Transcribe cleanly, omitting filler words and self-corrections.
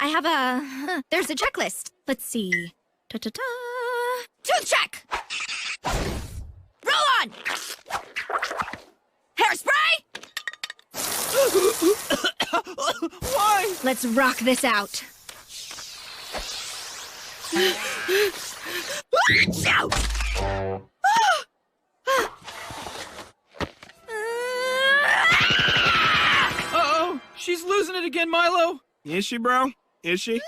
I have a... There's a checklist. Let's see. Ta-ta-ta. Tooth check! Roll on! Hairspray! Why? Let's rock this out. Uh-oh, she's losing it again, Milo. Is she, bro? Is she?